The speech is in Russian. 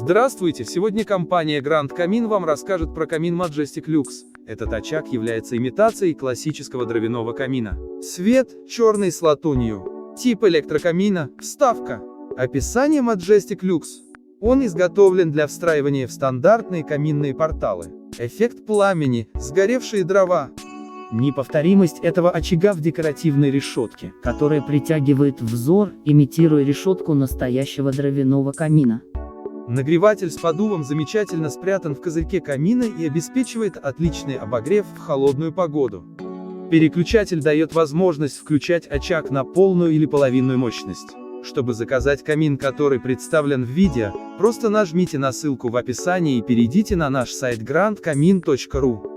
Здравствуйте! Сегодня компания Grand Камин вам расскажет про камин Majestic Lux. Этот очаг является имитацией классического дровяного камина. Цвет – черный с латунью. Тип электрокамина – вставка. Описание Majestic Lux. Он изготовлен для встраивания в стандартные каминные порталы. Эффект пламени, сгоревшие дрова. Неповторимость этого очага в декоративной решетке, которая притягивает взор, имитируя решетку настоящего дровяного камина. Нагреватель с подувом замечательно спрятан в козырьке камина и обеспечивает отличный обогрев в холодную погоду. Переключатель дает возможность включать очаг на полную или половинную мощность. Чтобы заказать камин, который представлен в видео, просто нажмите на ссылку в описании и перейдите на наш сайт grandkamin.ru.